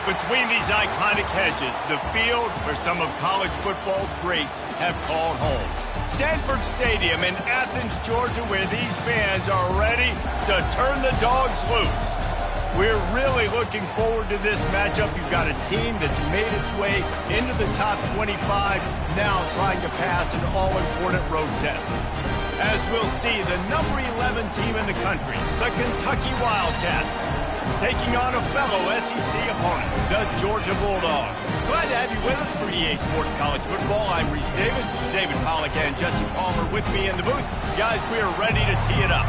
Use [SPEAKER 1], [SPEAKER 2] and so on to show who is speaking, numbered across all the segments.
[SPEAKER 1] Between these iconic hedges, the field where some of college football's greats have called home. Sanford Stadium in Athens, Georgia, where these fans are ready to turn the dogs loose. We're really looking forward to this matchup. You've got a team that's made its way into the top 25, now trying to pass an all-important road test. As we'll see, the number 11 team in the country, the Kentucky Wildcats, taking on a fellow SEC opponent, the Georgia Bulldogs. Glad to have you with us for EA Sports College Football. I'm Reese Davis, David Pollack and Jesse Palmer with me in the booth. Guys, we are ready to tee it up.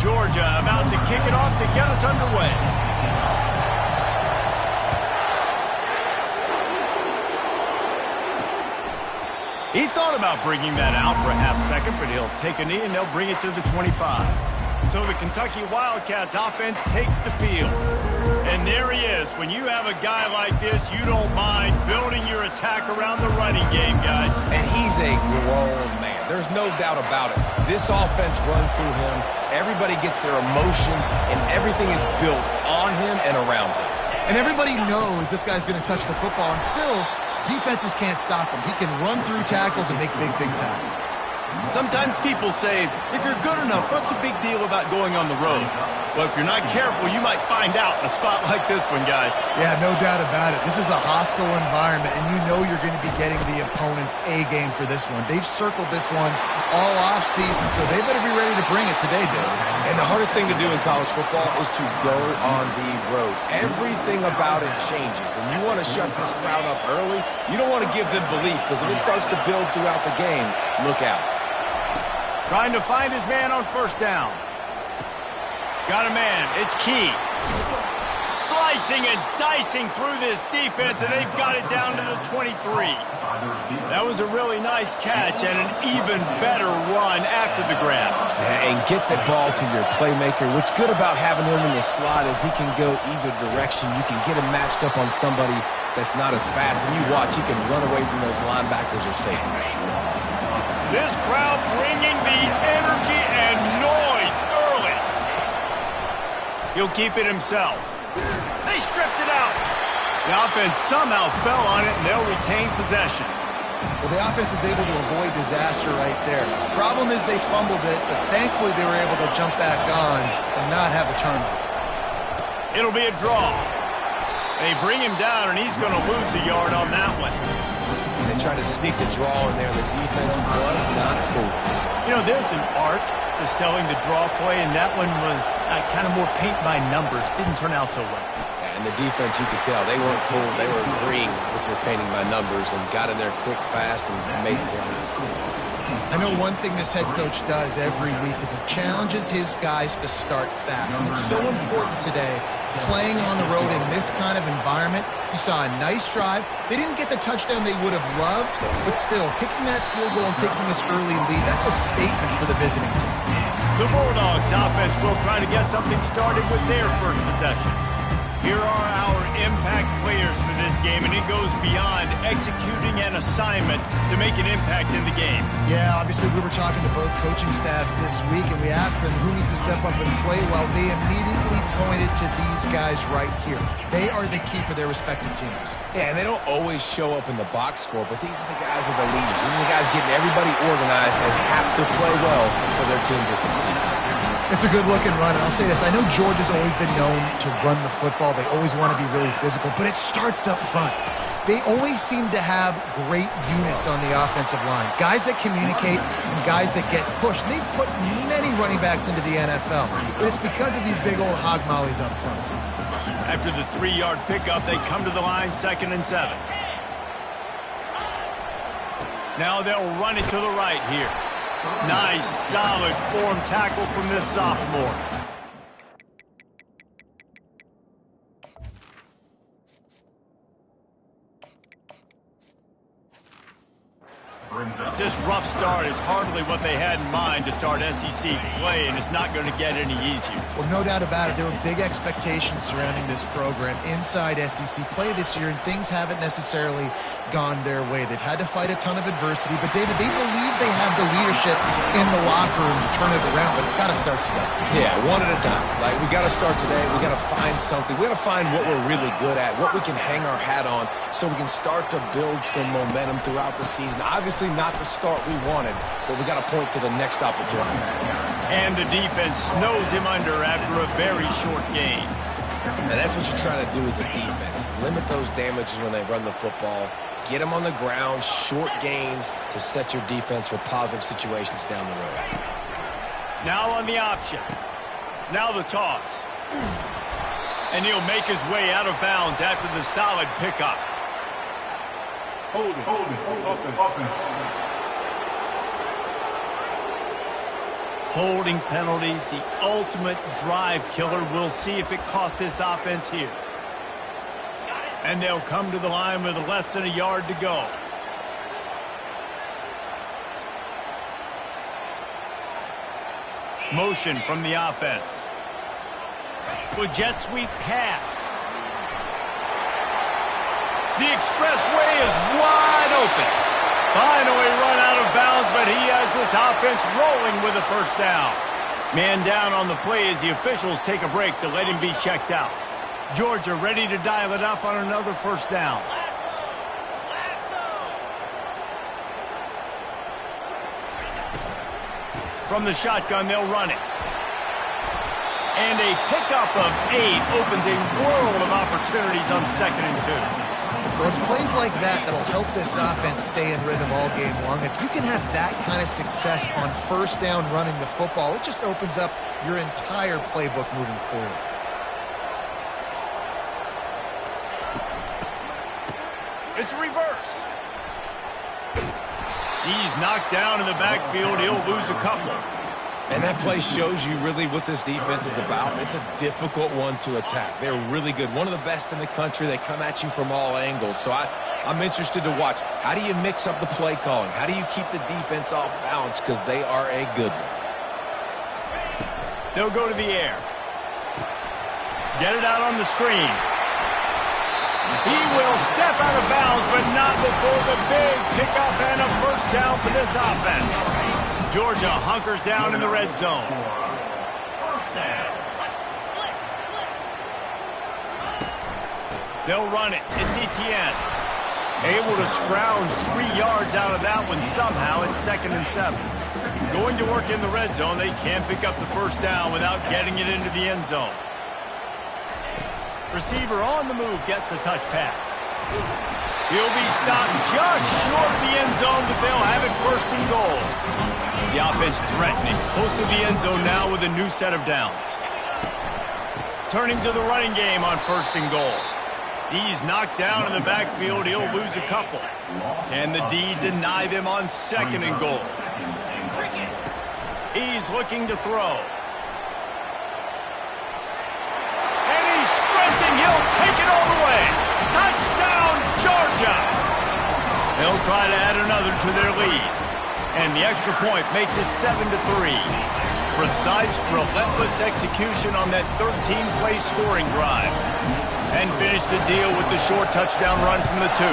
[SPEAKER 1] Georgia about to kick it off to get us underway. He thought about bringing that out for a half second, but he'll take a knee and they'll bring it to the 25. So the Kentucky Wildcats offense takes the field. And there he is. When you have a guy like this, you don't mind building your attack around the running game, guys.
[SPEAKER 2] And he's a grown man. There's no doubt about it. This offense runs through him. Everybody gets their emotion, and everything is built on him and around him.
[SPEAKER 3] And everybody knows this guy's going to touch the football, and still, defenses can't stop him. He can run through tackles and make big things happen.
[SPEAKER 1] Sometimes people say, if you're good enough, what's the big deal about going on the road? Well, if you're not careful, you might find out in a spot like this one, guys.
[SPEAKER 3] Yeah, no doubt about it. This is a hostile environment, and you know you're going to be getting the opponent's A game for this one. They've circled this one all off-season, so they better be ready to bring it today, David.
[SPEAKER 2] And the hardest thing to do in college football is to go on the road. Everything about it changes, and you want to shut this crowd up early. You don't want to give them belief, because if it starts to build throughout the game, look out.
[SPEAKER 1] Trying to find his man on first down. Got a man. It's Key. Slicing and dicing through this defense, and they've got it down to the 23. That was a really nice catch and an even better run after the grab.
[SPEAKER 2] Yeah, and get the ball to your playmaker. What's good about having him in the slot is he can go either direction. You can get him matched up on somebody that's not as fast, and you watch, he can run away from those linebackers or safeties.
[SPEAKER 1] This crowd bringing the energy and noise early. He'll keep it himself. They stripped it out. The offense somehow fell on it, and they'll retain possession.
[SPEAKER 3] Well, the offense is able to avoid disaster right there. The problem is they fumbled it, but thankfully they were able to jump back on and not have a turnover.
[SPEAKER 1] It'll be a draw. They bring him down, and he's going to lose a yard on that one.
[SPEAKER 2] They tried to sneak the draw in there. The defense was not fooled.
[SPEAKER 1] You know, there's an art to selling the draw play, and that one was kind of more paint by numbers. Didn't turn out so well.
[SPEAKER 2] Yeah, and the defense, you could tell, they weren't fooled. They were agreeing with your painting by numbers and got in there quick, fast, and made the play.
[SPEAKER 3] I know one thing this head coach does every week is he challenges his guys to start fast. And it's so important today, playing on the road in this kind of environment. You saw a nice drive. They didn't get the touchdown they would have loved, but still, kicking that field goal and taking this early lead, that's a statement for the visiting team.
[SPEAKER 1] The Bulldogs offense will try to get something started with their first possession. Here are our impact players for this game, and it goes beyond executing an assignment to make an impact in the game.
[SPEAKER 3] Yeah, obviously we were talking to both coaching staffs this week, and we asked them who needs to step up and play well. They immediately pointed to these guys right here. They are the key for their respective teams.
[SPEAKER 2] Yeah, and they don't always show up in the box score, but these are the guys that are the leaders. These are the guys getting everybody organized and have to play well for their team to succeed.
[SPEAKER 3] It's a good-looking run, and I'll say this. I know Georgia's always been known to run the football. They always want to be really physical, but it starts up front. They always seem to have great units on the offensive line, guys that communicate and guys that get pushed. They've put many running backs into the NFL, but it's because of these big old hog mollies up front.
[SPEAKER 1] After the 3-yard pickup, they come to the line 2nd and 7. Now they'll run it to the right here. Nice, solid form tackle from this sophomore. This rough start is hardly what they had in mind to start SEC play, and it's not going to get any easier.
[SPEAKER 3] Well, no doubt about it. There were big expectations surrounding this program inside SEC play this year, and things haven't necessarily gone their way. They've had to fight a ton of adversity, but David, they believe they have the leadership in the locker room to turn it around, but it's got to start today.
[SPEAKER 2] Yeah, one at a time. Like, we got to start today. We got to find something. We got to find what we're really good at, what we can hang our hat on, so we can start to build some momentum throughout the season. Obviously not the start we wanted, but we got to point to the next opportunity.
[SPEAKER 1] And the defense snows him under after a very short gain.
[SPEAKER 2] And that's what you're trying to do as a defense. Limit those damages when they run the football. Get them on the ground, short gains to set your defense for positive situations down the road.
[SPEAKER 1] Now on the option. Now the toss. And he'll make his way out of bounds after the solid pickup.
[SPEAKER 4] Hold it, open.
[SPEAKER 1] Holding penalties, the ultimate drive killer. We'll see if it costs this offense here. And they'll come to the line with less than a yard to go. Motion from the offense. With jet sweep pass. The expressway is wide open. Finally run out of bounds, but he has this offense rolling with a first down. Man down on the play as the officials take a break to let him be checked out. Georgia ready to dial it up on another first down. From the shotgun, they'll run it. And a pickup of 8 opens a world of opportunities on 2nd and 2.
[SPEAKER 3] Well, it's plays like that that'll help this offense stay in rhythm all game long. If you can have that kind of success on first down running the football, it just opens up your entire playbook moving forward.
[SPEAKER 1] It's reverse. He's knocked down in the backfield. He'll lose a couple.
[SPEAKER 2] And that play shows you really what this defense is about. It's a difficult one to attack. They're really good. One of the best in the country. They come at you from all angles. So I'm interested to watch. How do you mix up the play calling? How do you keep the defense off balance? Because they are a good one.
[SPEAKER 1] They'll go to the air. Get it out on the screen. He will step out of bounds, but not before the big pickup and a first down for this offense. Georgia hunkers down in the red zone. They'll run it. It's Etienne. Able to scrounge 3 yards out of that one somehow. It's 2nd and 7. Going to work in the red zone. They can't pick up the first down without getting it into the end zone. Receiver on the move gets the touch pass. He'll be stopped just short of the end zone, but they'll have it 1st and goal. The offense threatening. Close to the end zone now with a new set of downs. Turning to the running game on 1st and goal. He's knocked down in the backfield. He'll lose a couple. Can the D deny them on 2nd and goal? He's looking to throw. And he's sprinting. He'll take it all the way. Touchdown, Georgia! They'll try to add another to their lead. And the extra point makes it 7-3. Precise, relentless execution on that 13-play scoring drive. And finish the deal with the short touchdown run from the 2.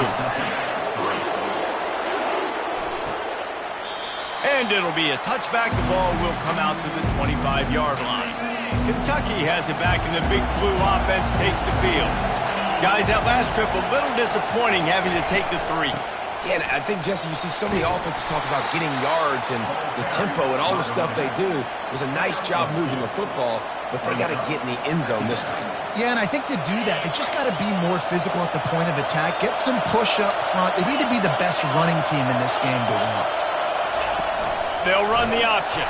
[SPEAKER 1] And it'll be a touchback. The ball will come out to the 25-yard line. Kentucky has it back, and the big blue offense takes the field. Guys, that last trip, a little disappointing having to take the 3.
[SPEAKER 2] Yeah, and I think, Jesse, you see so many offenses talk about getting yards and the tempo and all the stuff they do. It was a nice job moving the football, but they got to get in the end zone this time.
[SPEAKER 3] Yeah, and I think to do that, they just got to be more physical at the point of attack, get some push up front. They need to be the best running team in this game to win.
[SPEAKER 1] They'll run the option.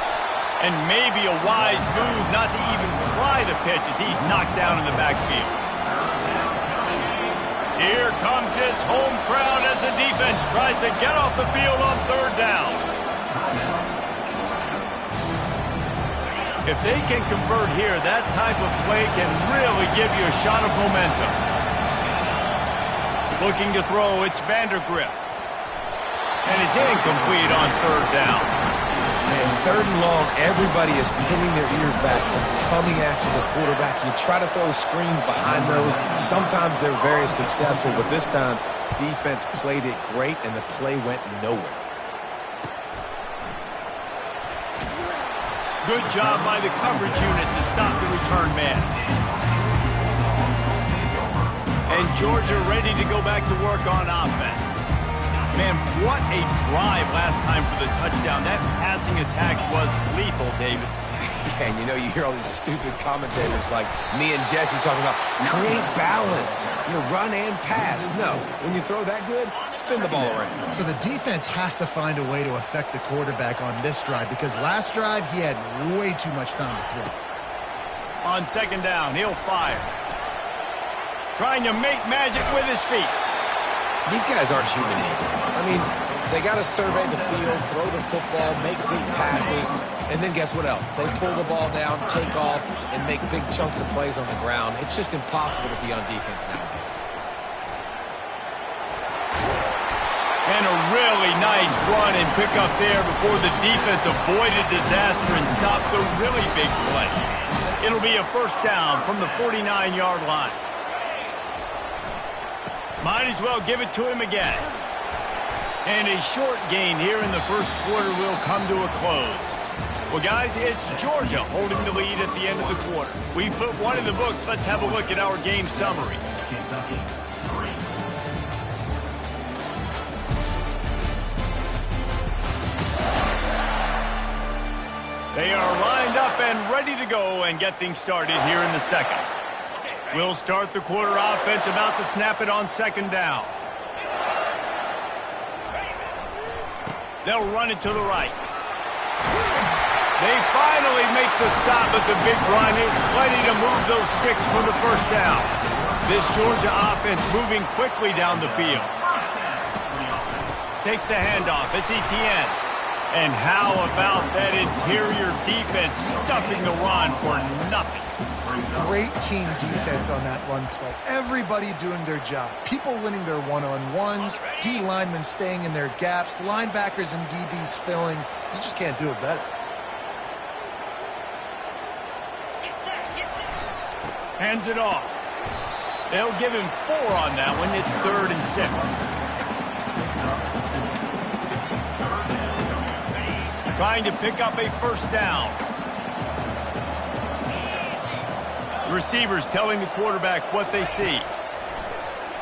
[SPEAKER 1] And maybe a wise move not to even try the pitch as he's knocked down in the backfield. Here comes his home crowd as the defense tries to get off the field on 3rd down. If they can convert here, that type of play can really give you a shot of momentum. Looking to throw, it's Vandergrift. And it's incomplete on third down.
[SPEAKER 2] And third and long, everybody is pinning their ears back and coming after the quarterback. You try to throw screens behind those. Sometimes they're very successful, but this time, defense played it great, and the play went nowhere.
[SPEAKER 1] Good job by the coverage unit to stop the return man. And Georgia ready to go back to work on offense. Man, what a drive last time for the touchdown. That passing attack was lethal, David.
[SPEAKER 2] And you know, you hear all these stupid commentators like me and Jesse talking about create balance, run and pass. No, when you throw that good, spin the ball around.
[SPEAKER 3] So the defense has to find a way to affect the quarterback on this drive because last drive he had way too much time to throw.
[SPEAKER 1] On second down, he'll fire. Trying to make magic with his feet.
[SPEAKER 2] These guys aren't human either. I mean, they got to survey the field, throw the football, make deep passes, and then guess what else? They pull the ball down, take off, and make big chunks of plays on the ground. It's just impossible to be on defense nowadays.
[SPEAKER 1] And a really nice run and pick up there before the defense avoided disaster and stopped the really big play. It'll be a first down from the 49-yard line. Might as well give it to him again. And a short gain here in the first quarter will come to a close. Well, guys, it's Georgia holding the lead at the end of the quarter. We put one in the books. Let's have a look at our game summary. They are lined up and ready to go and get things started here in the second. We'll start the quarter offense, about to snap it on second down. They'll run it to the right. They finally make the stop, but the big run is plenty to move those sticks for the first down. This Georgia offense moving quickly down the field. Takes the handoff. It's Etienne. And how about that interior defense stuffing the run for nothing?
[SPEAKER 3] Great team defense on that run play. Everybody doing their job. People winning their one-on-ones, D linemen staying in their gaps, linebackers and DBs filling. You just can't do it better.
[SPEAKER 1] Hands it off. They'll give him 4 on that one. It's 3rd and 6. Trying to pick up a first down. Receivers telling the quarterback what they see.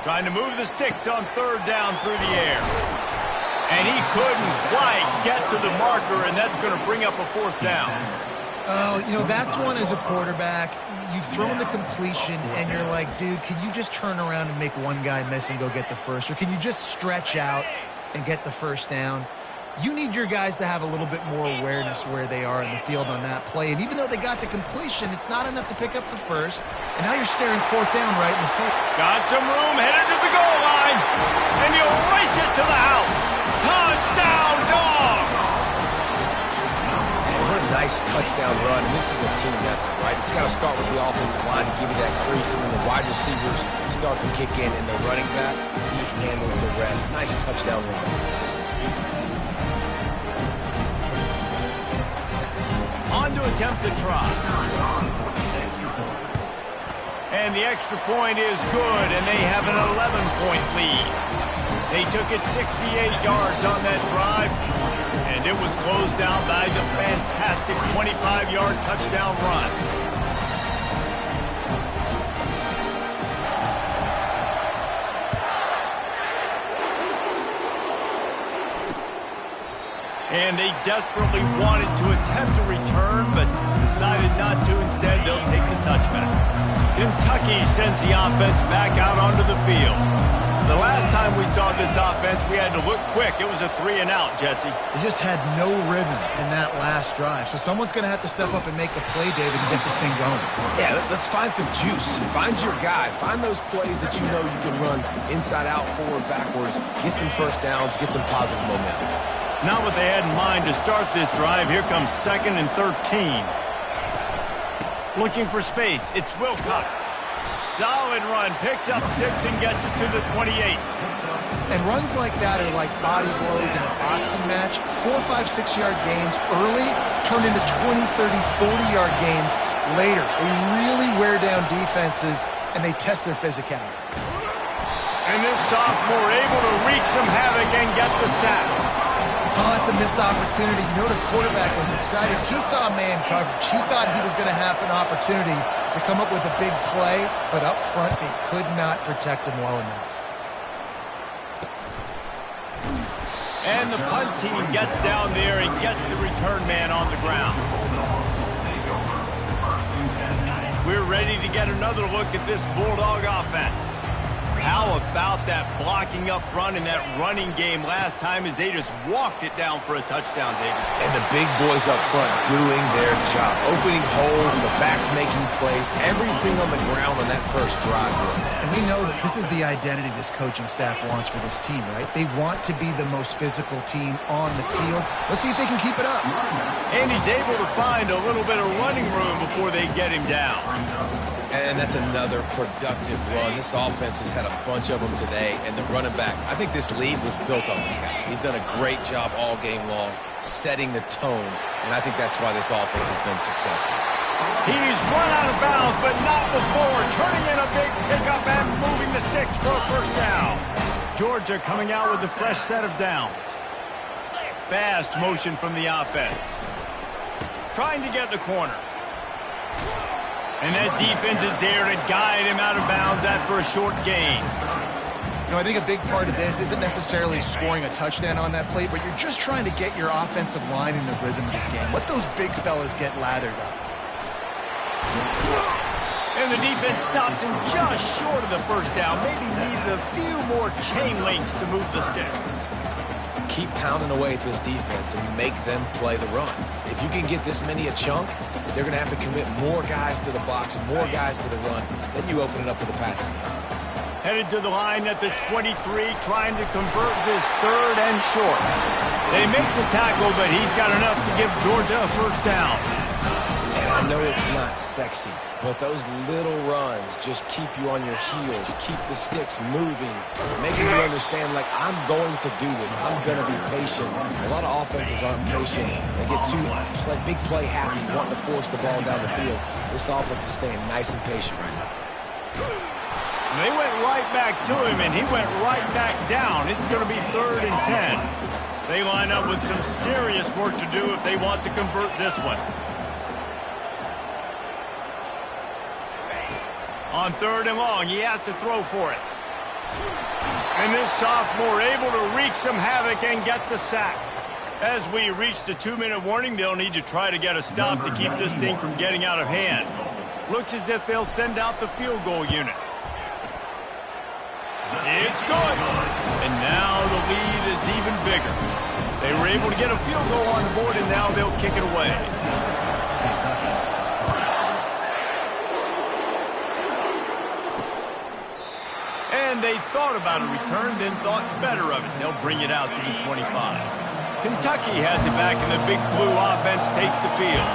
[SPEAKER 1] Trying to move the sticks on 3rd down through the air. And he couldn't quite get to the marker, and that's going to bring up a 4th down.
[SPEAKER 3] Oh, that's one as a quarterback. You've thrown the completion, and you're like, dude, can you just turn around and make one guy miss and go get the first? Or can you just stretch out and get the first down? You need your guys to have a little bit more awareness where they are in the field on that play. And even though they got the completion, it's not enough to pick up the first. And now you're staring 4th down right in the foot.
[SPEAKER 1] Got some room, headed to the goal line. And he'll race it to the house. Touchdown, Dogs!
[SPEAKER 2] Man, what a nice touchdown run. And this is a team effort, right? It's got to start with the offensive line to give you that crease. And then the wide receivers start to kick in. And the running back, he handles the rest. Nice touchdown run.
[SPEAKER 1] On to attempt the try. And the extra point is good, and they have an 11-point lead. They took it 68 yards on that drive, and it was closed out by the fantastic 25-yard touchdown run. And they desperately wanted to attempt a return, but decided not to. Instead, they'll take the touchback. Kentucky sends the offense back out onto the field. The last time we saw this offense, we had to look quick. It was a 3-and-out, Jesse.
[SPEAKER 3] They just had no rhythm in that last drive. So someone's going to have to step up and make a play, David, and get this thing going.
[SPEAKER 2] Yeah, let's find some juice. Find your guy. Find those plays that you know you can run inside out, forward, backwards. Get some first downs. Get some positive momentum.
[SPEAKER 1] Not what they had in mind to start this drive. Here comes 2nd and 13. Looking for space. It's Wilcox. Solid run, picks up 6 and gets it to the 28.
[SPEAKER 3] And runs like that are like body blows in a boxing match. 4, 5, 6-yard gains early turn into 20, 30, 40-yard gains later. They really wear down defenses, and they test their physicality.
[SPEAKER 1] And this sophomore able to wreak some havoc and get the sack.
[SPEAKER 3] Oh, that's a missed opportunity. You know, the quarterback was excited. He saw man coverage. He thought he was going to have an opportunity to come up with a big play, but up front, they could not protect him well enough.
[SPEAKER 1] And the punt team gets down there and gets the return man on the ground. We're ready to get another look at this Bulldog offense. How about that blocking up front and that running game last time as they just walked it down for a touchdown, David?
[SPEAKER 2] And the big boys up front doing their job. Opening holes, the backs making plays, everything on the ground on that first drive.
[SPEAKER 3] And we know that this is the identity this coaching staff wants for this team, right? They want to be the most physical team on the field. Let's see if they can keep it up.
[SPEAKER 1] And he's able to find a little bit of running room before they get him down.
[SPEAKER 2] And that's another productive run. This offense has had a bunch of them today, and the running back, I think this lead was built on this guy. He's done a great job all game long, setting the tone, and I think that's why this offense has been successful.
[SPEAKER 1] He's run out of bounds, but not before, turning in a big pickup and moving the sticks for a first down. Georgia coming out with a fresh set of downs. Fast motion from the offense. Trying to get the corner. And that defense is there to guide him out of bounds after a short gain.
[SPEAKER 3] You know, I think a big part of this isn't necessarily scoring a touchdown on that play, but you're just trying to get your offensive line in the rhythm of the game. Let those big fellas get lathered up.
[SPEAKER 1] And the defense stops him just short of the first down. Maybe needed a few more chain links to move the sticks.
[SPEAKER 2] Keep pounding away at this defense and make them play the run. If you can get this many a chunk, they're going to have to commit more guys to the box and more guys to the run. Then you open it up for the passing game.
[SPEAKER 1] Headed to the line at the 23, trying to convert this 3rd and short. They make the tackle, but he's got enough to give Georgia a first down.
[SPEAKER 2] And I know it's not sexy, but those little runs just keep you on your heels, keep the sticks moving, making you understand, like, I'm going to do this. I'm going to be patient. A lot of offenses aren't patient. They get too big play happy, wanting to force the ball down the field. This offense is staying nice and patient right now.
[SPEAKER 1] They went right back to him, and he went right back down. It's going to be 3rd and 10. They line up with some serious work to do if they want to convert this one. On 3rd and long, he has to throw for it. And this sophomore able to wreak some havoc and get the sack. As we reach the 2-minute warning, they'll need to try to get a stop to keep this thing from getting out of hand. Looks as if they'll send out the field goal unit. It's good. And now the lead is even bigger. They were able to get a field goal on the board, and now they'll kick it away. And they thought about a return, then thought better of it. They'll bring it out to the 25. Kentucky has it back, and the big blue offense takes the field.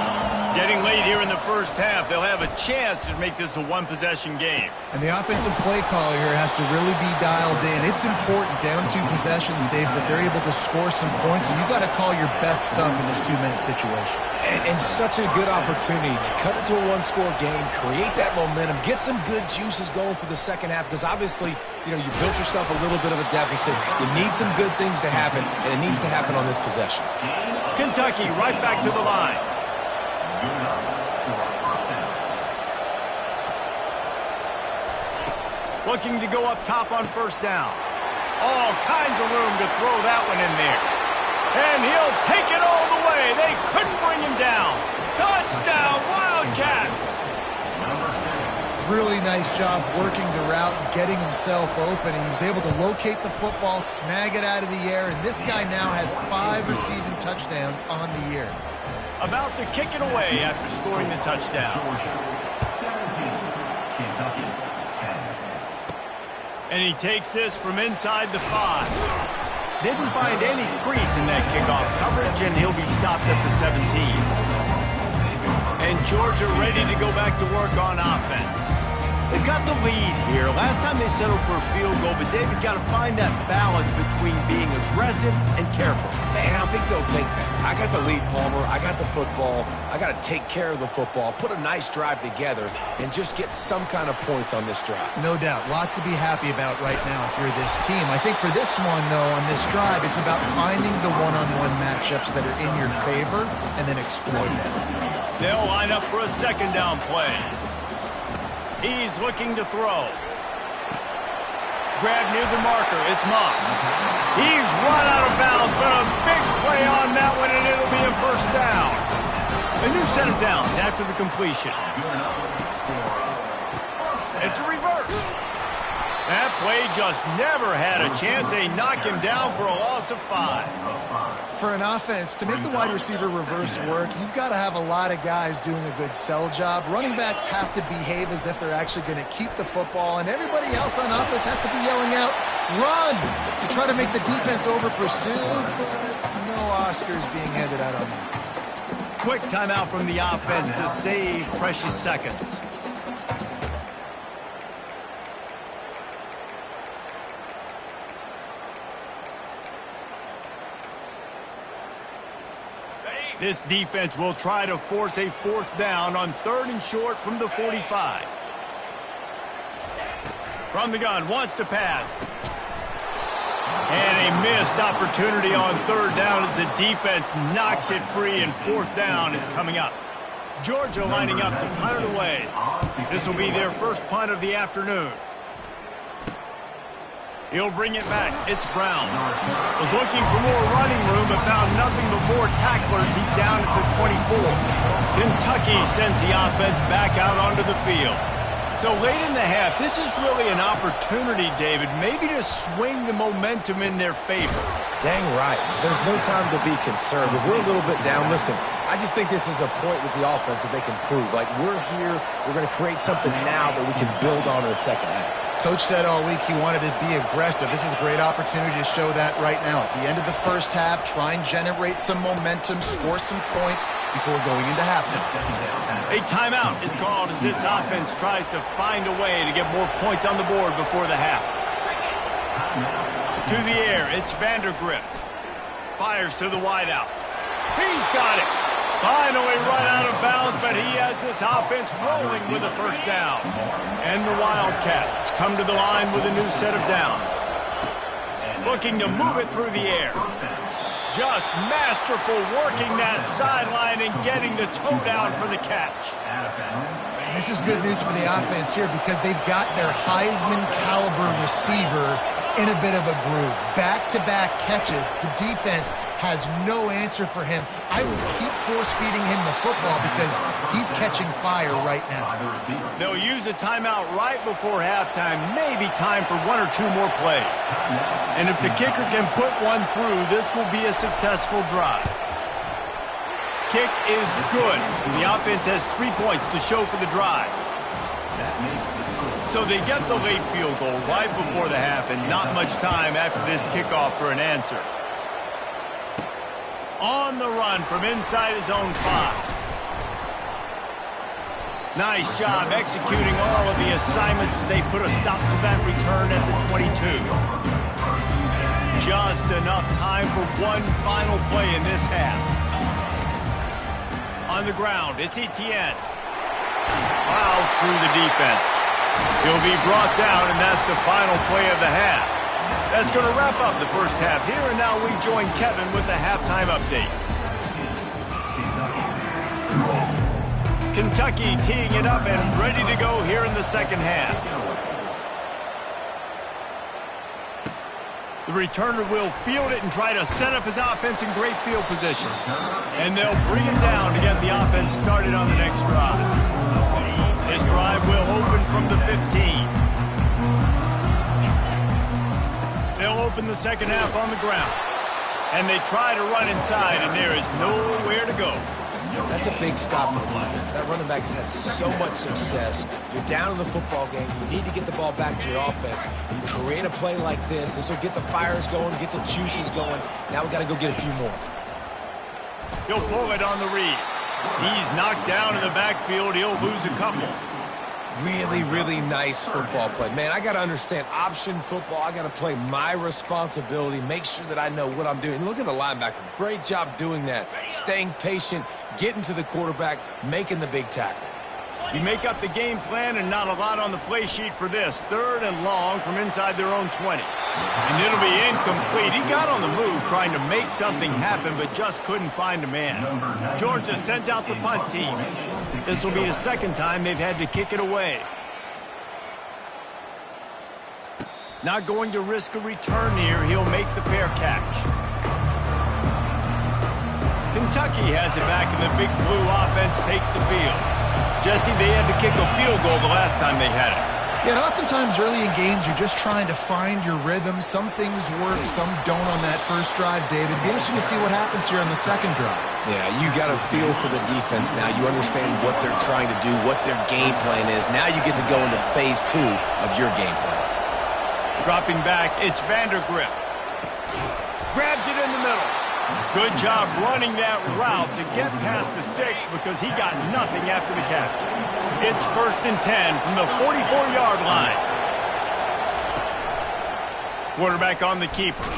[SPEAKER 1] Getting late here in the first half, they'll have a chance to make this a one-possession game.
[SPEAKER 3] And the offensive play caller here has to really be dialed in. It's important, down 2 possessions, Dave, that they're able to score some points. So you got to call your best stuff in this 2-minute situation.
[SPEAKER 2] And such a good opportunity to cut it to a 1-score game, create that momentum, get some good juices going for the second half, because obviously, you know, you built yourself a little bit of a deficit. You need some good things to happen, and it needs to happen on this possession.
[SPEAKER 1] Kentucky right back to the line. Looking to go up top on first down. All kinds of room to throw that one in there. And he'll take it all the way. They couldn't bring him down. Touchdown, Wildcats!
[SPEAKER 3] Really nice job working the route and getting himself open. He was able to locate the football, snag it out of the air, and this guy now has 5 receiving touchdowns on the year.
[SPEAKER 1] About to kick it away after scoring the touchdown. And he takes this from inside the 5. Didn't find any crease in that kickoff coverage, and he'll be stopped at the 17. And Georgia ready to go back to work on offense. They've got the lead here. Last time they settled for a field goal, but David got to find that balance between being aggressive and careful.
[SPEAKER 2] And I think they'll take that. I got the lead, Palmer. I got the football. I got to take care of the football, put a nice drive together, and just get some kind of points on this drive.
[SPEAKER 3] No doubt. Lots to be happy about right now if you're this team. I think for this one, though, on this drive, it's about finding the one-on-one matchups that are in your favor and then exploiting them.
[SPEAKER 1] They'll line up for a second down play. He's looking to throw. Grab near the marker. It's Moss. He's run out of bounds, but a big play on that one, and it'll be a first down. A new set of downs after the completion. It's a reverse. That play just never had a chance. They knock him down for a loss of 5.
[SPEAKER 3] For an offense, to make the wide receiver reverse work, you've got to have a lot of guys doing a good sell job. Running backs have to behave as if they're actually going to keep the football, and everybody else on offense has to be yelling out, run, to try to make the defense over-pursue. No Oscars being handed out on them.
[SPEAKER 1] Quick timeout from the offense to save precious seconds. This defense will try to force a fourth down on 3rd and short from the 45. From the gun, wants to pass. And a missed opportunity on 3rd down as the defense knocks it free, and 4th down is coming up. Georgia lining up to punt it away. This will be their first punt of the afternoon. He'll bring it back. It's Brown. Was looking for more running room, but found nothing but more tacklers. He's down at the 24. Kentucky sends the offense back out onto the field. So late in the half, this is really an opportunity, David, maybe to swing the momentum in their favor.
[SPEAKER 2] Dang right. There's no time to be concerned. If we're a little bit down, listen, I just think this is a point with the offense that they can prove. Like, we're here, we're going to create something now that we can build on in the second half.
[SPEAKER 3] Coach said all week he wanted to be aggressive. This is a great opportunity to show that right now. At the end of the first half, try and generate some momentum, score some points before going into halftime.
[SPEAKER 1] A timeout is called as this offense tries to find a way to get more points on the board before the half. To the air, it's Vandergrift. Fires to the wideout. He's got it. Finally run out of bounds, but he has this offense rolling with a first down. And the Wildcats come to the line with a new set of downs. Looking to move it through the air. Just masterful working that sideline and getting the toe down for the catch.
[SPEAKER 3] This is good news for the offense here because they've got their Heisman caliber receiver in a bit of a groove. Back-to-back catches. The defense has no answer for him. I would keep force-feeding him the football because he's catching fire right now.
[SPEAKER 1] They'll use a timeout right before halftime. Maybe time for 1 or 2 more plays. And if the kicker can put one through, this will be a successful drive. Kick is good. The offense has 3 points to show for the drive. So they get the late field goal right before the half and not much time after this kickoff for an answer. On the run from inside his own 5. Nice job executing all of the assignments as they put a stop to that return at the 22. Just enough time for one final play in this half. On the ground, it's Etienne. Plows through the defense. He'll be brought down, and that's the final play of the half. That's going to wrap up the first half here, and now we join Kevin with the halftime update. Kentucky teeing it up and ready to go here in the second half. The returner will field it and try to set up his offense in great field position. And they'll bring him down to get the offense started on the next drive. This drive will open from the 15. They'll open the second half on the ground. And they try to run inside, and there is nowhere to go.
[SPEAKER 2] That's a big stop for the defense. That running back has had so much success. You're down in the football game. You need to get the ball back to your offense. You create a play like this. This will get the fires going, get the juices going. Now we got to go get a few more.
[SPEAKER 1] He'll pull it on the read. He's knocked down in the backfield. He'll lose a couple.
[SPEAKER 2] Really, really nice football play. Man, I got to understand option football. I got to play my responsibility, make sure that I know what I'm doing. Look at the linebacker. Great job doing that. Staying patient, getting to the quarterback, making the big tackle.
[SPEAKER 1] You make up the game plan and not a lot on the play sheet for this. 3rd and long from inside their own 20. And it'll be incomplete. He got on the move trying to make something happen, but just couldn't find a man. Georgia sends out the punt team. This will be the 2nd time they've had to kick it away. Not going to risk a return here. He'll make the fair catch. Kentucky has it back, and the Big Blue offense takes the field. Jesse, they had to kick a field goal the last time they had it.
[SPEAKER 3] Yeah, and oftentimes early in games, you're just trying to find your rhythm. Some things work, some don't on that first drive, David. Be interesting to see what happens here on the 2nd drive.
[SPEAKER 2] Yeah, you got a feel for the defense now. You understand what they're trying to do, what their game plan is. Now you get to go into phase 2 of your game plan.
[SPEAKER 1] Dropping back, it's Vandergrift. Grabs it in the middle. Good job running that route to get past the sticks because he got nothing after the catch. It's 1st and 10 from the 44-yard line. Quarterback on the keeper.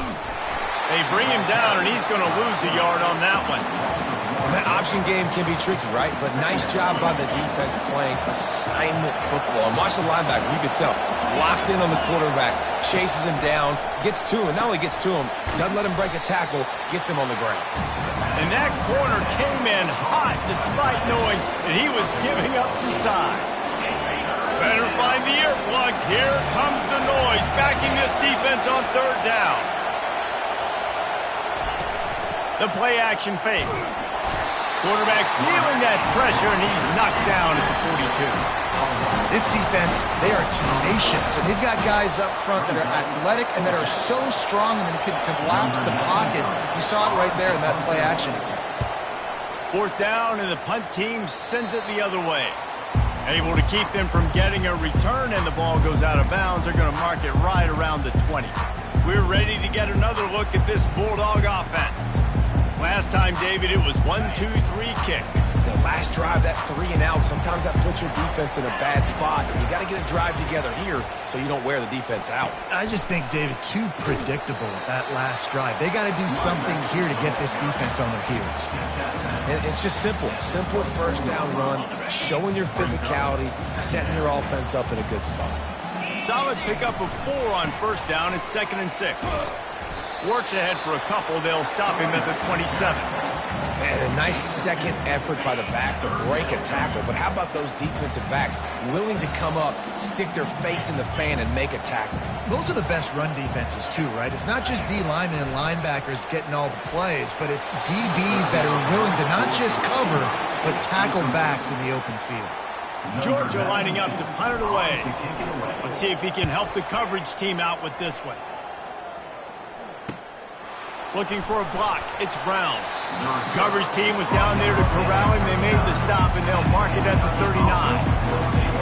[SPEAKER 1] They bring him down, and he's going to lose a yard on that one.
[SPEAKER 2] And that option game can be tricky, right? But nice job by the defense playing assignment football. And watch the linebacker. You can tell. Locked in on the quarterback. Chases him down. Gets to him. Not only gets to him, doesn't let him break a tackle. Gets him on the ground.
[SPEAKER 1] And that corner came in hot despite knowing that he was giving up some size. Better find the earplugs. Here comes the noise. Backing this defense on 3rd down. The play action fake. Quarterback feeling that pressure, and he's knocked down at the 42.
[SPEAKER 3] This defense, they are tenacious, and they've got guys up front that are athletic and that are so strong and that can collapse the pocket. You saw it right there in that play action attempt.
[SPEAKER 1] 4th down, and the punt team sends it the other way. Able to keep them from getting a return, and the ball goes out of bounds. They're going to mark it right around the 20. We're ready to get another look at this Bulldog offense. Last time, David, it was 1-2-3 kick.
[SPEAKER 2] The last drive, that 3 and out, sometimes that puts your defense in a bad spot. And you got to get a drive together here so you don't wear the defense out.
[SPEAKER 3] I just think, David, too predictable that last drive. They got to do something here to get this defense on their heels.
[SPEAKER 2] And it's just simple. Simple 1st down run, showing your physicality, setting your offense up in a good spot.
[SPEAKER 1] Solid pickup of 4 on 1st down. It's 2nd and 6. Works ahead for a couple. They'll stop him at the 27.
[SPEAKER 2] Man, a nice 2nd effort by the back to break a tackle. But how about those defensive backs willing to come up, stick their face in the fan, and make a tackle?
[SPEAKER 3] Those are the best run defenses, too, right? It's not just D linemen and linebackers getting all the plays, but it's DBs that are willing to not just cover, but tackle backs in the open field.
[SPEAKER 1] Georgia lining up to punt it away. Let's see if he can help the coverage team out with this one. Looking for a block. It's Brown. Coverage team was down there to corral him. They made the stop, and they'll mark it at the 39.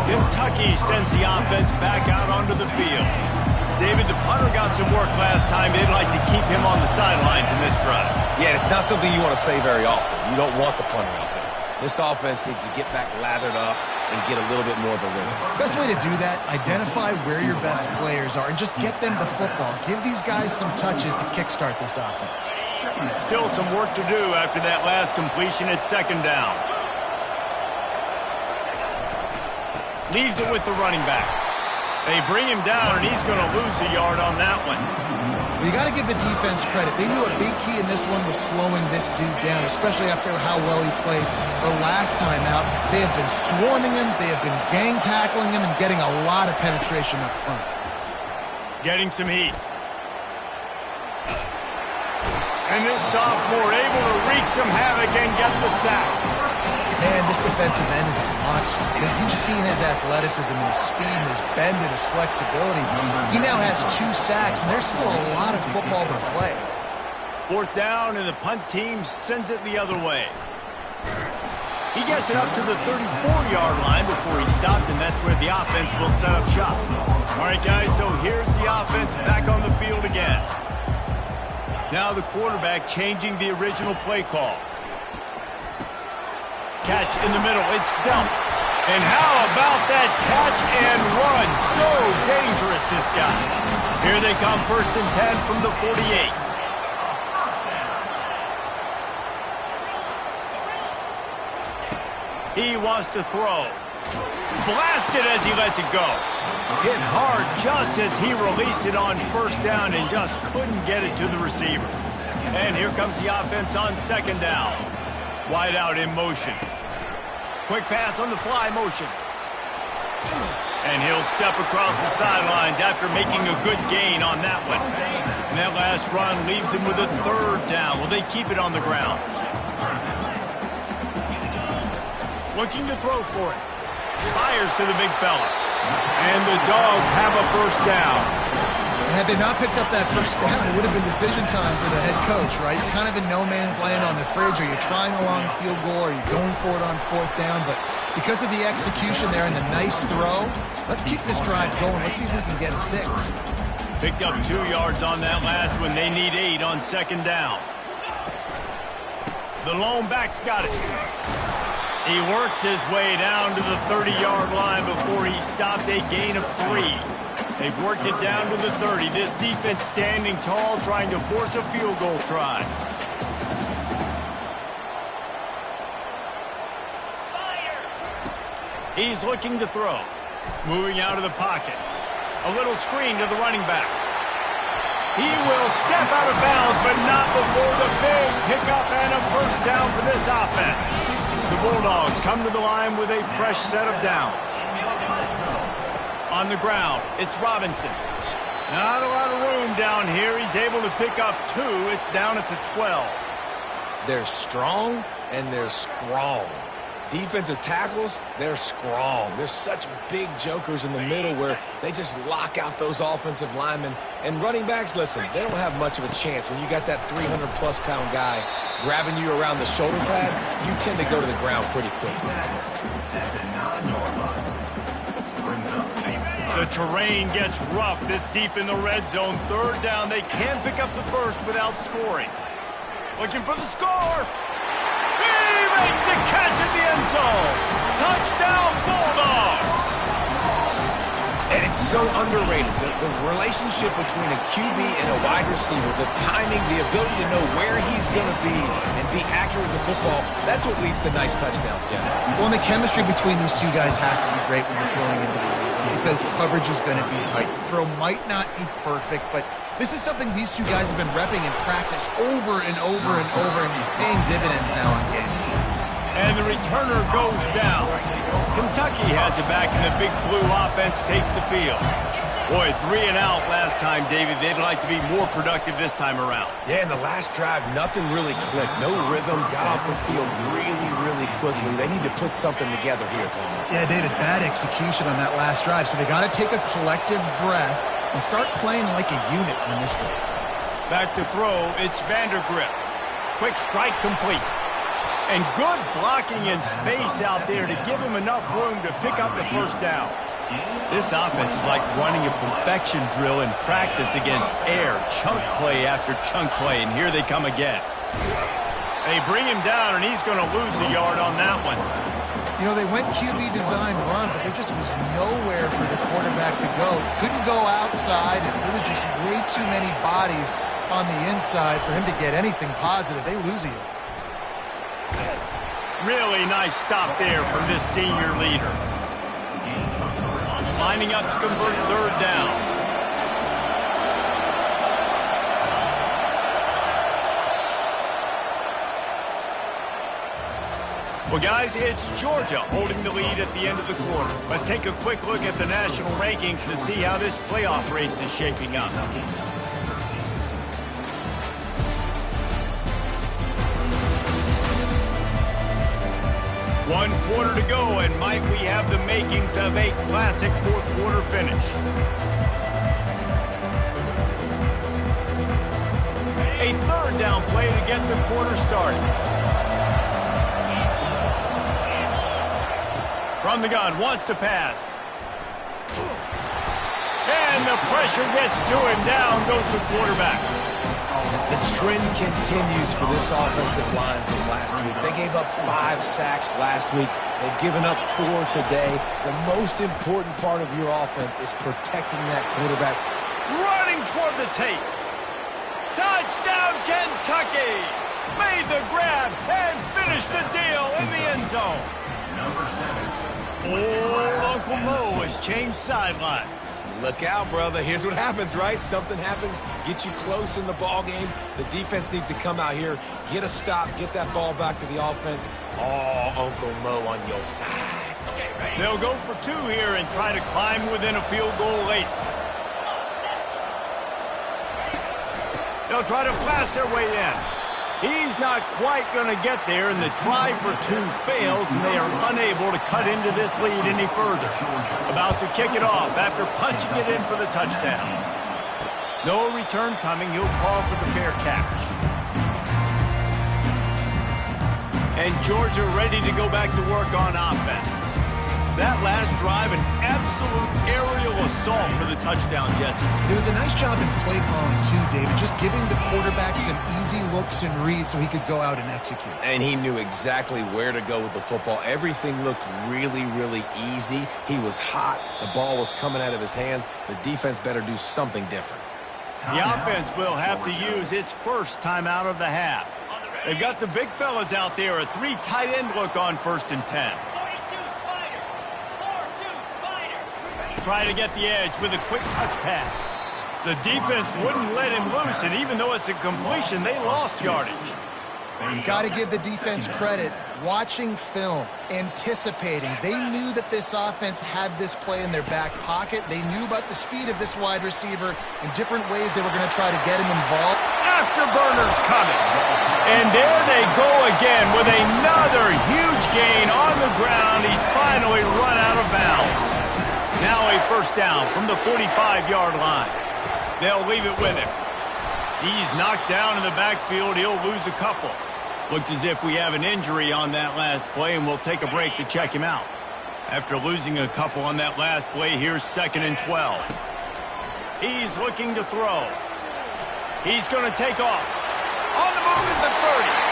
[SPEAKER 1] Kentucky sends the offense back out onto the field. David, the punter got some work last time. They'd like to keep him on the sidelines in this drive.
[SPEAKER 2] Yeah, it's not something you want to say very often. You don't want the punter out there. This offense needs to get back lathered up and get a little bit more of a rhythm.
[SPEAKER 3] Best way to do that, identify where your best players are and just get them the football. Give these guys some touches to kickstart this offense.
[SPEAKER 1] Still some work to do after that last completion at 2nd down. Leaves it with the running back. They bring him down, and he's going to lose a yard on that one.
[SPEAKER 3] Well, you got to give the defense credit. They knew a big key in this one was slowing this dude down, especially after how well he played the last time out. They have been swarming him. They have been gang tackling him and getting a lot of penetration up front.
[SPEAKER 1] Getting some heat. And this sophomore able to wreak some havoc and get the sack.
[SPEAKER 3] Man, this defensive end is a monster. You've seen his athleticism, his speed, and his bend, and his flexibility. He now has 2 sacks, and there's still a lot of football to play.
[SPEAKER 1] 4th down, and the punt team sends it the other way. He gets it up to the 34-yard line before he stopped, and that's where the offense will set up shop. All right, guys, so here's the offense back on the field again. Now the quarterback changing the original play call. Catch in the middle. It's Delp. And how about that catch and run? So dangerous, this guy. Here they come, 1st and 10 from the 48. He wants to throw. Blasted as he lets it go. Hit hard just as he released it on 1st down and just couldn't get it to the receiver. And here comes the offense on 2nd down. Wide out in motion. Quick pass on the fly motion. And he'll step across the sidelines after making a good gain on that one. And that last run leaves him with a 3rd down. Will they keep it on the ground? Looking to throw for it. Fires to the big fella. And the Dogs have a 1st down.
[SPEAKER 3] Had they not picked up that 1st down, it would have been decision time for the head coach, right? You're kind of in no man's land on the fridge. Are you trying a long field goal? Are you going for it on 4th down? But because of the execution there and the nice throw, let's keep this drive going. Let's see if we can get 6.
[SPEAKER 1] Picked up 2 yards on that last one. They need 8 on 2nd down. The lone back's got it. He works his way down to the 30-yard line before he stopped a gain of 3. They've worked it down to the 30. This defense standing tall, trying to force a field goal try. He's looking to throw. Moving out of the pocket. A little screen to the running back. He will step out of bounds, but not before the big pickup and a 1st down for this offense. The Bulldogs come to the line with a fresh set of downs. On the ground, it's Robinson. Not a lot of room down here. He's able to pick up 2. It's down at the 12.
[SPEAKER 2] They're strong and they're strong. Defensive tackles, they're strong. There's such big jokers in the middle where they just lock out those offensive linemen. And running backs, listen, they don't have much of a chance. When you got that 300-plus pound guy grabbing you around the shoulder pad, you tend to go to the ground pretty quickly.
[SPEAKER 1] The terrain gets rough this deep in the red zone. 3rd down, they can't pick up the 1st without scoring. Looking for the score. He makes a catch in the end zone. Touchdown, Bulldogs.
[SPEAKER 2] And it's so underrated. The relationship between a QB and a wide receiver, the timing, the ability to know where he's going to be and be accurate with the football, that's what leads to nice touchdowns, Jesse.
[SPEAKER 3] Well, and the chemistry between these 2 guys has to be great when you're throwing into the end zone because coverage is going to be tight. The throw might not be perfect, but this is something these 2 guys have been repping in practice over and over and over, and it's paying dividends now in game.
[SPEAKER 1] And the returner goes down. Kentucky has it back, and the big blue offense takes the field. Boy, 3 and out last time, David. They'd like to be more productive this time around.
[SPEAKER 2] Yeah, in the last drive, nothing really clicked. No rhythm, got off the field really, really quickly. They need to put something together here.
[SPEAKER 3] Yeah, David, bad execution on that last drive, so they got to take a collective breath and start playing like a unit on this one.
[SPEAKER 1] Back to throw, it's Vandergrift. Quick strike complete. And good blocking in space out there to give him enough room to pick up the 1st down. This offense is like running a perfection drill in practice against air, chunk play after chunk play, and here they come again. They bring him down, and he's going to lose a yard on that one.
[SPEAKER 3] You know, they went QB design run, but there just was nowhere for the quarterback to go. Couldn't go outside, and there was just way too many bodies on the inside for him to get anything positive. They lose a yard.
[SPEAKER 1] Really nice stop there from this senior leader. Lining up to convert 3rd down. Well, guys, it's Georgia holding the lead at the end of the quarter. Let's take a quick look at the national rankings to see how this playoff race is shaping up. One quarter to go, and might we have the makings of a classic 4th quarter finish. A 3rd down play to get the quarter started. From the gun, wants to pass. And the pressure gets to him. Down goes the quarterback.
[SPEAKER 2] The trend continues for this offensive line from last week. They gave up 5 sacks last week. They've given up 4 today. The most important part of your offense is protecting that quarterback.
[SPEAKER 1] Running toward the tape. Touchdown, Kentucky! Made the grab and finished the deal in the end zone.
[SPEAKER 4] Number 7.
[SPEAKER 1] Oh, Uncle Mo has changed sidelines.
[SPEAKER 2] Look out, brother. Here's what happens, right? Something happens, get you close in the ball game. The defense needs to come out here, get a stop, get that ball back to the offense. Oh, Uncle Mo on your side.
[SPEAKER 1] They'll go for 2 here and try to climb within a field goal late. They'll try to blast their way in. He's not quite going to get there, and the try for 2 fails, and they are unable to cut into this lead any further. About to kick it off after punching it in for the touchdown. No return coming. He'll call for the fair catch. And Georgia ready to go back to work on offense. That last drive, an absolute aerial assault for the touchdown, Jesse.
[SPEAKER 3] It was a nice job in play calling, too, David, just giving the quarterback some easy looks and reads so he could go out and execute.
[SPEAKER 2] And he knew exactly where to go with the football. Everything looked really, really easy. He was hot. The ball was coming out of his hands. The defense better do something different.
[SPEAKER 1] The offense will have to use its first timeout of the half. They've got the big fellas out there, a 3 tight end look on 1st and 10. Try to get the edge with a quick touch pass. The defense wouldn't let him loose, and even though it's a completion, they lost yardage.
[SPEAKER 3] Got to give the defense credit. Watching film, anticipating. They knew that this offense had this play in their back pocket. They knew about the speed of this wide receiver and different ways they were going to try to get him involved.
[SPEAKER 1] Afterburners coming. And there they go again with another huge gain on the ground. He's finally run out of bounds. Now a first down from the 45-yard line. They'll leave it with him. He's knocked down in the backfield. He'll lose a couple. Looks as if we have an injury on that last play, and we'll take a break to check him out. After losing a couple on that last play, here's 2nd and 12. He's looking to throw. He's going to take off. On the move at the 30.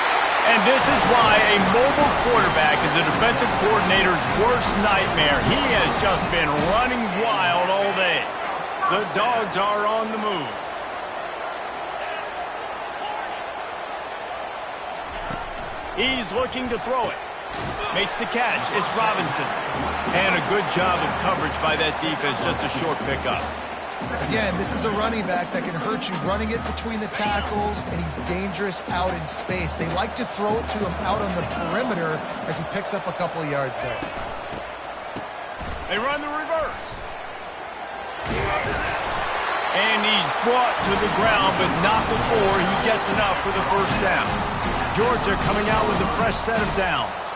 [SPEAKER 1] And this is why a mobile quarterback is a defensive coordinator's worst nightmare. He has just been running wild all day. The Dogs are on the move. He's looking to throw it. Makes the catch. It's Robinson. And a good job of coverage by that defense. Just a short pickup.
[SPEAKER 3] Again, this is a running back that can hurt you running it between the tackles, and he's dangerous out in space. They like to throw it to him out on the perimeter as he picks up a couple of yards there.
[SPEAKER 1] They run the reverse. And he's brought to the ground, but not before he gets enough for the first down. Georgia coming out with a fresh set of downs.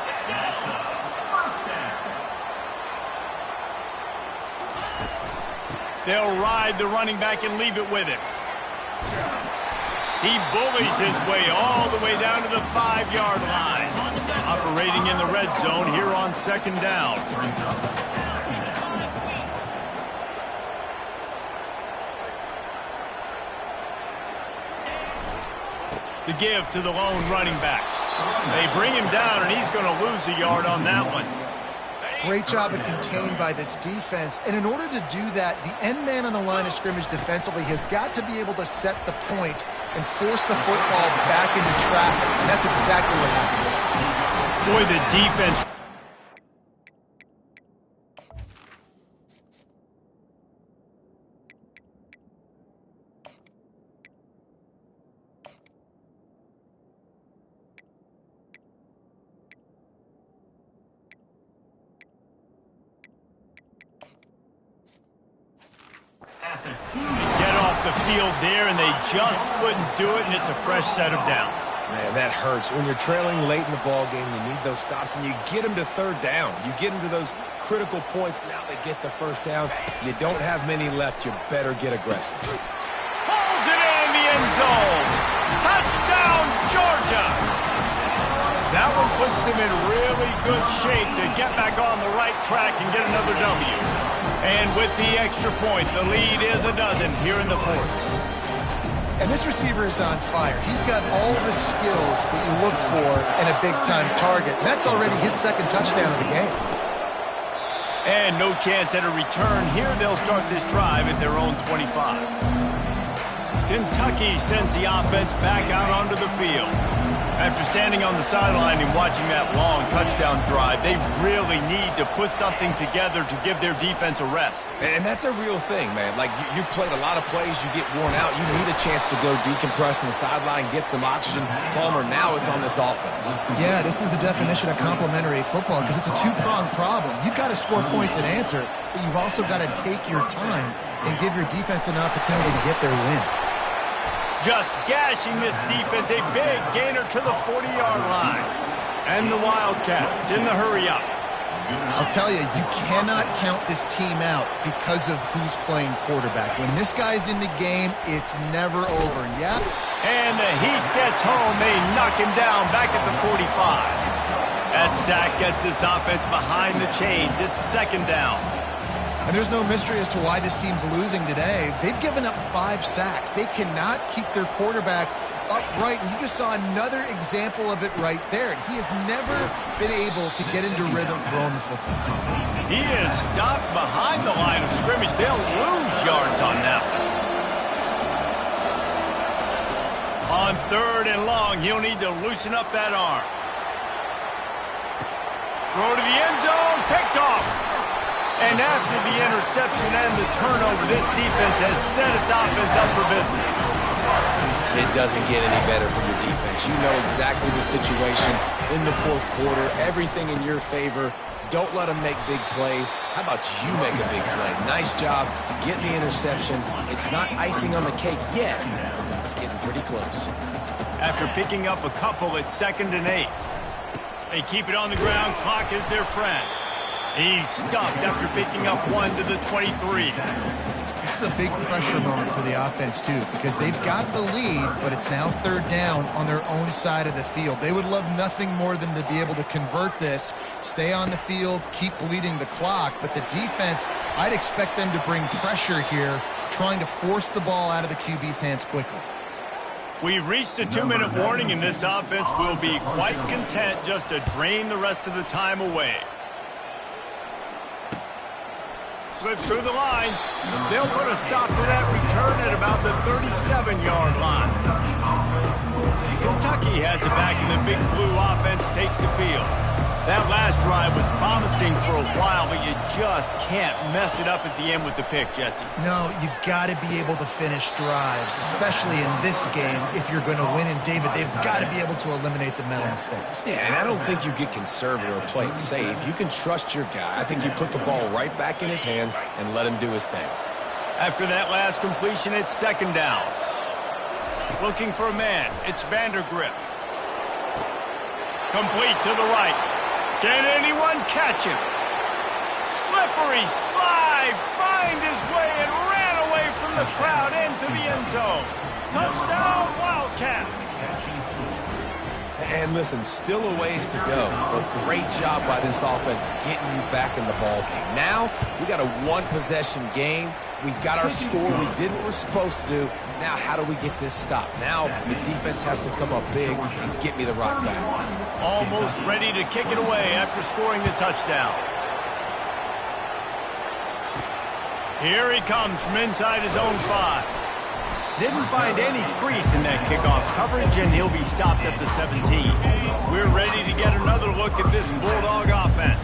[SPEAKER 1] They'll ride the running back and leave it with him. He bullies his way all the way down to the 5-yard line. Operating in the red zone here on 2nd down. The give to the lone running back. They bring him down, and he's going to lose a yard on that one.
[SPEAKER 3] Great job of contained by this defense. And in order to do that, the end man on the line of scrimmage defensively has got to be able to set the point and force the football back into traffic. And that's exactly what happened.
[SPEAKER 1] Boy, the defense. Get off the field there, and they just couldn't do it, and it's a fresh set of downs.
[SPEAKER 2] Man, that hurts. When you're trailing late in the ball game, you need those stops, and you get them to 3rd down. You get them to those critical points. Now they get the first down. You don't have many left. You better get aggressive.
[SPEAKER 1] Pulls it in the end zone. Touchdown, Georgia. That one puts them in really good shape to get back on the right track and get another W. And with the extra point, the lead is a dozen here in the 4th.
[SPEAKER 3] And this receiver is on fire. He's got all the skills that you look for in a big-time target. And that's already his second touchdown of the game.
[SPEAKER 1] And no chance at a return. Here they'll start this drive at their own 25. Kentucky sends the offense back out onto the field. After standing on the sideline and watching that long touchdown drive, they really need to put something together to give their defense a rest.
[SPEAKER 2] And that's a real thing, man. Like, you played a lot of plays, you get worn out, you need a chance to go decompress on the sideline, get some oxygen. Palmer, now it's on this offense.
[SPEAKER 3] Yeah, this is the definition of complementary football because it's a two-pronged problem. You've got to score points and answer, but you've also got to take your time and give your defense an opportunity to get their win.
[SPEAKER 1] Just gashing this defense, a big gainer to the 40-yard line. And the Wildcats in the hurry-up.
[SPEAKER 3] I'll tell you, you cannot count this team out because of who's playing quarterback. When this guy's in the game, it's never over. Yeah.
[SPEAKER 1] And the heat gets home. They knock him down back at the 45. That sack gets this offense behind the chains. It's second down.
[SPEAKER 3] And there's no mystery as to why this team's losing today. They've given up 5 sacks. They cannot keep their quarterback upright. And you just saw another example of it right there. And he has never been able to get into rhythm throwing the football.
[SPEAKER 1] He is stopped behind the line of scrimmage. They'll lose yards on that one. On 3rd and long, he'll need to loosen up that arm. Throw to the end zone, picked off. And after the interception and the turnover, this defense has set its offense up for business.
[SPEAKER 2] It doesn't get any better for your defense. You know exactly the situation in the 4th quarter. Everything in your favor. Don't let them make big plays. How about you make a big play? Nice job getting the interception. It's not icing on the cake yet. It's getting pretty close.
[SPEAKER 1] After picking up a couple, it's 2nd and 8. They keep it on the ground. Clock is their friend. He's stuffed after picking up 1 to the 23.
[SPEAKER 3] This is a big pressure moment for the offense, too, because they've got the lead, but it's now 3rd down on their own side of the field. They would love nothing more than to be able to convert this, stay on the field, keep bleeding the clock. But the defense, I'd expect them to bring pressure here, trying to force the ball out of the QB's hands quickly.
[SPEAKER 1] We've reached a 2-minute warning, and this offense will be quite content just to drain the rest of the time away. Slips through the line. They'll put a stop to that return at about the 37-yard line. Kentucky has it back, and the Big Blue offense takes the field. That last drive was promising for a while, but you just can't mess it up at the end with the pick, Jesse.
[SPEAKER 3] No, you've got to be able to finish drives, especially in this game if you're going to win. And, David, they've got to be able to eliminate the mental mistakes.
[SPEAKER 2] Yeah, and I don't think you get conservative or play it safe. You can trust your guy. I think you put the ball right back in his hands and let him do his thing.
[SPEAKER 1] After that last completion, it's 2nd down. Looking for a man. It's Vandergrift. Complete to the right. Can anyone catch him? Slippery slide, find his way and ran away from the crowd into the end zone. Touchdown, Wildcats.
[SPEAKER 2] And listen, still a ways to go, but great job by this offense getting you back in the ball game. Now, we got a 1-possession game. We got our score we did what we're supposed to do. Now, how do we get this stopped? Now, the defense has to come up big and get me the rock back.
[SPEAKER 1] Almost ready to kick it away after scoring the touchdown. Here he comes from inside his own 5. Didn't find any crease in that kickoff coverage, and he'll be stopped at the 17. We're ready to get another look at this Bulldog offense.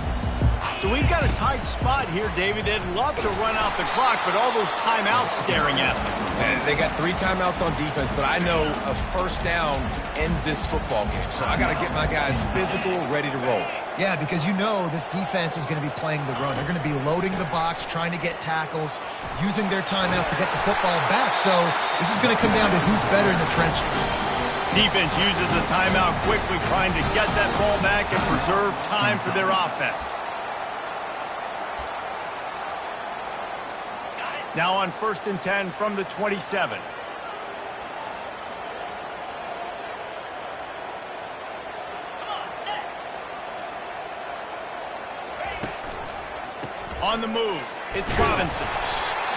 [SPEAKER 1] So we've got a tight spot here, David. They'd love to run out the clock, but all those timeouts staring at them.
[SPEAKER 2] Man, they got 3 timeouts on defense, but I know a 1st down ends this football game. So I got to get my guys physical, ready to roll.
[SPEAKER 3] Yeah, because you know this defense is going to be playing the run. They're going to be loading the box, trying to get tackles, using their timeouts to get the football back. So this is going to come down to who's better in the trenches.
[SPEAKER 1] Defense uses a timeout quickly, trying to get that ball back and preserve time for their offense. Now on 1st and 10 from the 27. On the move, it's Robinson.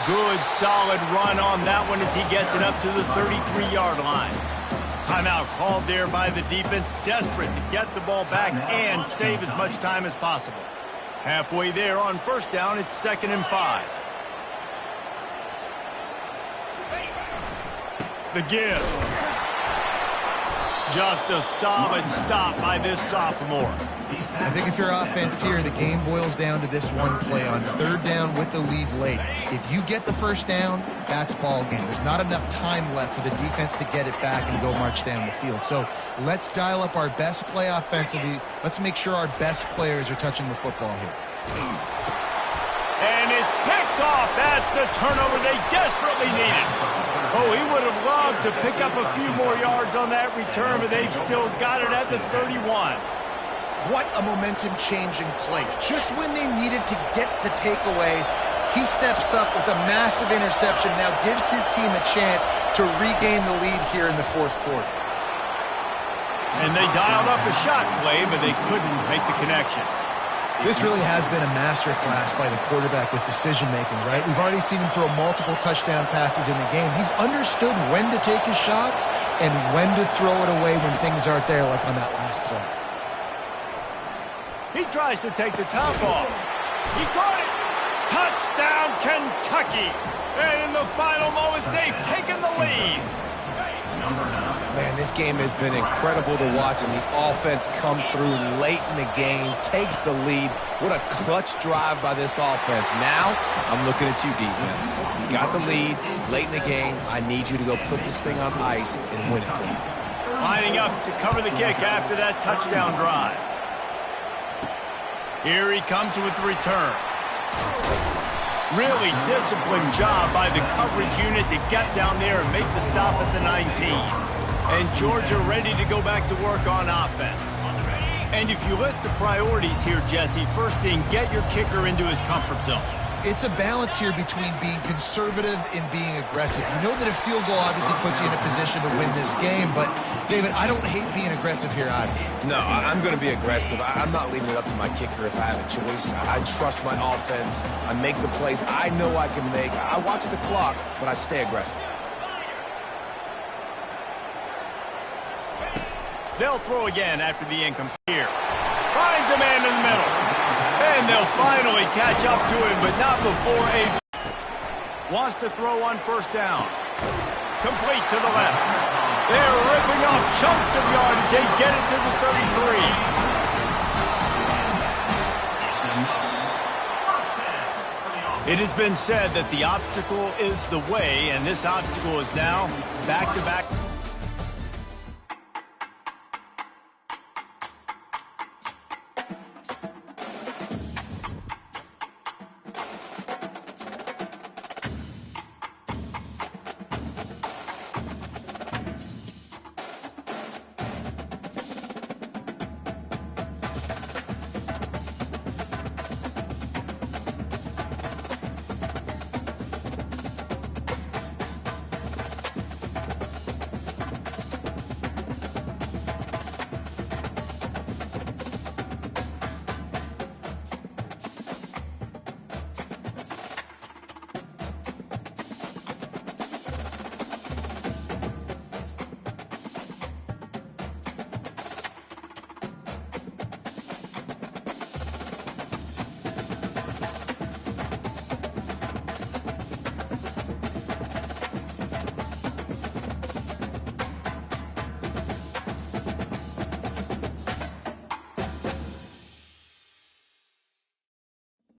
[SPEAKER 1] Good, solid run on that one as he gets it up to the 33-yard line. Timeout called there by the defense, desperate to get the ball back and save as much time as possible. Halfway there on first down, it's 2nd and 5. The give. Just a solid stop by this sophomore.
[SPEAKER 3] I think if you're offense here, the game boils down to this one play on 3rd down with the lead late. If you get the first down, that's ball game. There's not enough time left for the defense to get it back and go march down the field. So let's dial up our best play offensively. Let's make sure our best players are touching the football here.
[SPEAKER 1] And it's picked off. That's the turnover they desperately needed. Oh, he would have loved to pick up a few more yards on that return, but they've still got it at the 31.
[SPEAKER 3] What a momentum-changing play. Just when they needed to get the takeaway, he steps up with a massive interception, now gives his team a chance to regain the lead here in the 4th quarter.
[SPEAKER 1] And they dialed up a shot play, but they couldn't make the connection.
[SPEAKER 3] This really has been a master class by the quarterback with decision-making, right? We've already seen him throw multiple touchdown passes in the game. He's understood when to take his shots and when to throw it away when things aren't there, like on that last play.
[SPEAKER 1] He tries to take the top off. He caught it. Touchdown, Kentucky. And in the final moments, they've taken the lead.
[SPEAKER 2] Man, this game has been incredible to watch, and the offense comes through late in the game, takes the lead. What a clutch drive by this offense. Now, I'm looking at you, defense. You got the lead late in the game. I need you to go put this thing on ice and win it for me.
[SPEAKER 1] Lining up to cover the kick after that touchdown drive. Here he comes with the return. Really disciplined job by the coverage unit to get down there and make the stop at the 19. And Georgia ready to go back to work on offense. And if you list the priorities here, Jesse, first thing, get your kicker into his comfort zone.
[SPEAKER 3] It's a balance here between being conservative and being aggressive. You know that a field goal obviously puts you in a position to win this game, but, David, I don't hate being aggressive here either.
[SPEAKER 2] No, I'm going to be aggressive. I'm not leaving it up to my kicker if I have a choice. I trust my offense. I make the plays I know I can make. I watch the clock, but I stay aggressive.
[SPEAKER 1] They'll throw again after the incomplete here. Finds a man in the middle. And they'll finally catch up to him, but not before wants to throw on first down. Complete to the left. They're ripping off chunks of yardage. They get it to the 33. It has been said that the obstacle is the way, and this obstacle is now back-to-back.